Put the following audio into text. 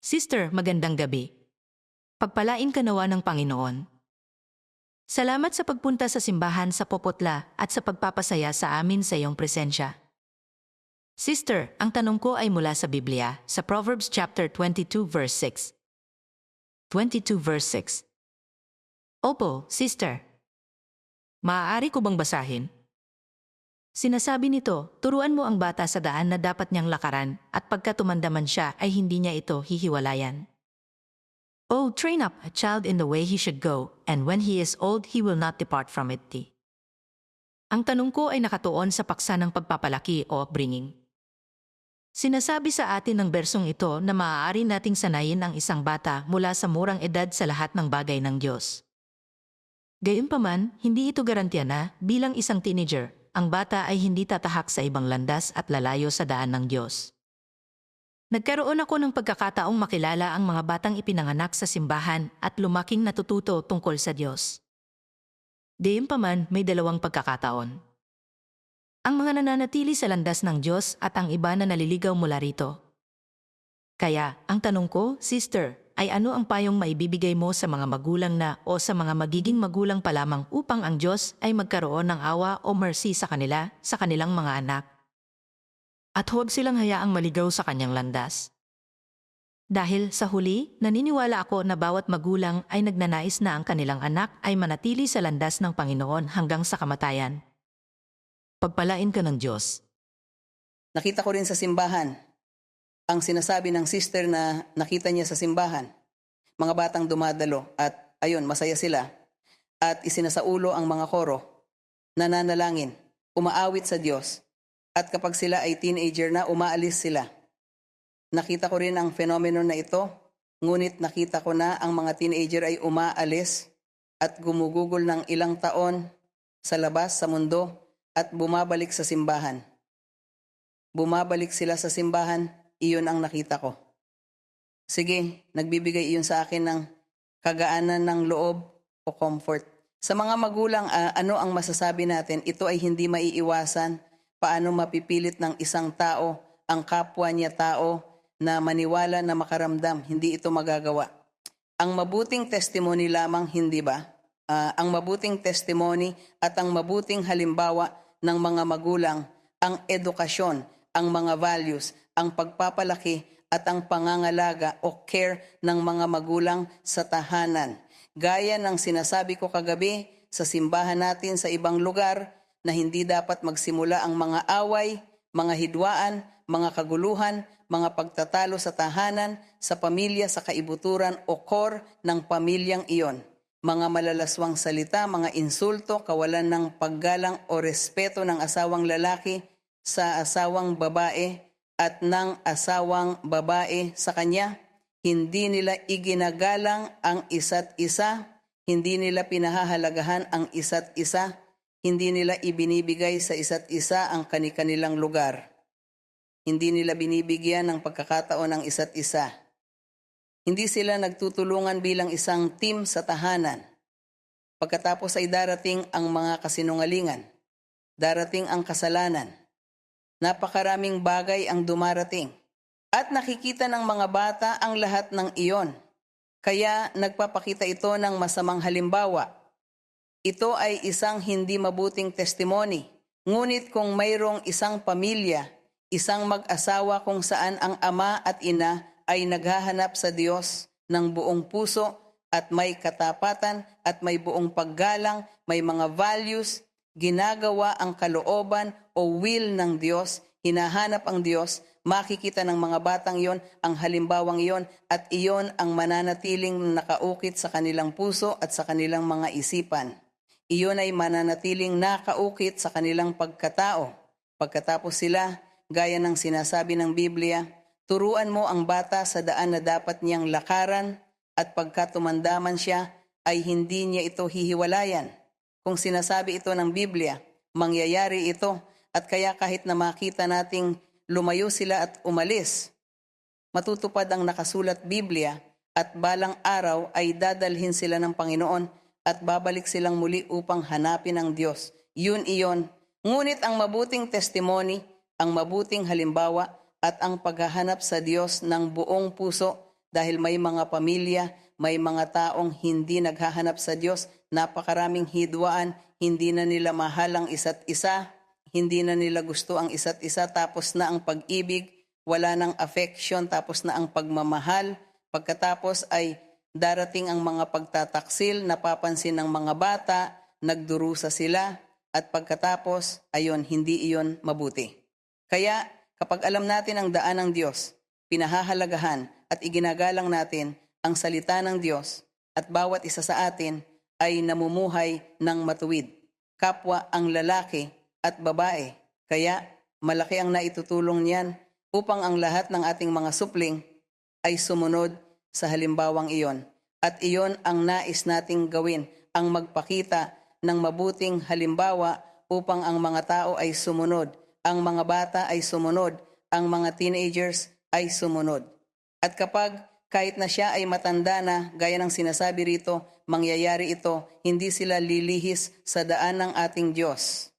Sister, magandang gabi. Pagpalain ka nawa ng Panginoon. Salamat sa pagpunta sa simbahan sa Popotla at sa pagpapasaya sa amin sa iyong presensya. Sister, ang tanong ko ay mula sa Biblia, sa Proverbs chapter 22 verse 6. 22 verse 6. Opo, sister. Maaari ko bang basahin? Sinasabi nito, turuan mo ang bata sa daan na dapat niyang lakaran at pagka tumanda man siya ay hindi niya ito hihiwalayan. Oh, train up a child in the way he should go, and when he is old, he will not depart from it. Ang tanong ko ay nakatuon sa paksa ng pagpapalaki o upbringing. Sinasabi sa atin ng bersong ito na maaari nating sanayin ang isang bata mula sa murang edad sa lahat ng bagay ng Diyos. Gayunpaman, hindi ito garantiya na, bilang isang teenager, ang bata ay hindi tatahak sa ibang landas at lalayo sa daan ng Diyos. Nagkaroon ako ng pagkakataong makilala ang mga batang ipinanganak sa simbahan at lumaking natututo tungkol sa Diyos. Gayunpaman, may dalawang pagkakataon. Ang mga nananatili sa landas ng Diyos at ang iba na naliligaw mula rito. Kaya, ang tanong ko, sister, ay ano ang payong maibibigay mo sa mga magulang na o sa mga magiging magulang pa lamang upang ang Diyos ay magkaroon ng awa o mercy sa kanila, sa kanilang mga anak? At huwag silang hayaang maligaw sa kanyang landas. Dahil sa huli, naniniwala ako na bawat magulang ay nagnanais na ang kanilang anak ay manatili sa landas ng Panginoon hanggang sa kamatayan. Pagpalain ka ng Diyos. Nakita ko rin sa simbahan ang sinasabi ng sister na nakita niya sa simbahan. Mga batang dumadalo at ayun, masaya sila. At isinasaulo ang mga koro, nananalangin, umaawit sa Diyos. At kapag sila ay teenager na, umaalis sila. Nakita ko rin ang phenomenon na ito, ngunit nakita ko na ang mga teenager ay umaalis at gumugugol ng ilang taon sa labas, sa mundo, at bumabalik sa simbahan. Bumabalik sila sa simbahan, iyon ang nakita ko. Sige, nagbibigay iyon sa akin ng kagaanan ng loob o comfort. Sa mga magulang, ano ang masasabi natin? Ito ay hindi maiiwasan. Paano mapipilit ng isang tao, ang kapwa niya tao, na maniwala na makaramdam? Hindi ito magagawa. Ang mabuting testimony lamang, hindi ba? Ang mabuting testimony at ang mabuting halimbawa ng mga magulang, ang edukasyon, ang mga values, ang pagpapalaki at ang pangangalaga o care ng mga magulang sa tahanan. Gaya ng sinasabi ko kagabi sa simbahan natin sa ibang lugar, na hindi dapat magsimula ang mga away, mga hidwaan, mga kaguluhan, mga pagtatalo sa tahanan, sa pamilya, sa kaibuturan o core ng pamilyang iyon. Mga malalaswang salita, mga insulto, kawalan ng paggalang o respeto ng asawang lalaki sa asawang babae at ng asawang babae sa kanya. Hindi nila iginagalang ang isa't isa, hindi nila pinahahalagahan ang isa't isa, hindi nila ibinibigay sa isa't isa ang kani-kanilang lugar. Hindi nila binibigyan ng pagkakataon ang isa't isa. Hindi sila nagtutulungan bilang isang team sa tahanan. Pagkatapos ay darating ang mga kasinungalingan. Darating ang kasalanan. Napakaraming bagay ang dumarating. At nakikita ng mga bata ang lahat ng iyon. Kaya nagpapakita ito ng masamang halimbawa. Ito ay isang hindi mabuting testimony. Ngunit kung mayroong isang pamilya, isang mag-asawa kung saan ang ama at ina ay naghahanap sa Diyos ng buong puso at may katapatan at may buong paggalang, may mga values, ginagawa ang kalooban o will ng Diyos, hinahanap ang Diyos, makikita ng mga batang iyon ang halimbawang iyon at iyon ang mananatiling nakaukit sa kanilang puso at sa kanilang mga isipan. Iyon ay mananatiling nakaukit sa kanilang pagkatao. Pagkatapos sila, gaya ng sinasabi ng Biblia, turuan mo ang bata sa daan na dapat niyang lakaran at pagka tumandaman siya ay hindi niya ito hihiwalayan. Kung sinasabi ito ng Biblia, mangyayari ito at kaya kahit na makita nating lumayo sila at umalis, matutupad ang nakasulat Biblia at balang araw ay dadalhin sila ng Panginoon at babalik silang muli upang hanapin ang Diyos. Yun iyon. Ngunit ang mabuting testimony, ang mabuting halimbawa at ang paghahanap sa Diyos ng buong puso dahil may mga pamilya, may mga taong hindi naghahanap sa Diyos, napakaraming hidwaan, hindi na nila mahal ang isa't isa, hindi na nila gusto ang isa't isa, tapos na ang pag-ibig, wala nang affection, tapos na ang pagmamahal, pagkatapos ay darating ang mga pagtataksil, napapansin ng mga bata, nagdurusa sila, at pagkatapos, ayon, hindi iyon mabuti. Kaya kapag alam natin ang daan ng Diyos, pinahahalagahan at iginagalang natin ang salita ng Diyos at bawat isa sa atin ay namumuhay ng matuwid. Kapwa ang lalaki at babae. Kaya malaki ang naitutulong niyan upang ang lahat ng ating mga supling ay sumunod sa halimbawang iyon. At iyon ang nais nating gawin, ang magpakita ng mabuting halimbawa upang ang mga tao ay sumunod, ang mga bata ay sumunod, ang mga teenagers ay sumunod. At kapag kahit na siya ay matanda na, gaya ng sinasabi rito, mangyayari ito, hindi sila lilihis sa daan ng ating Diyos.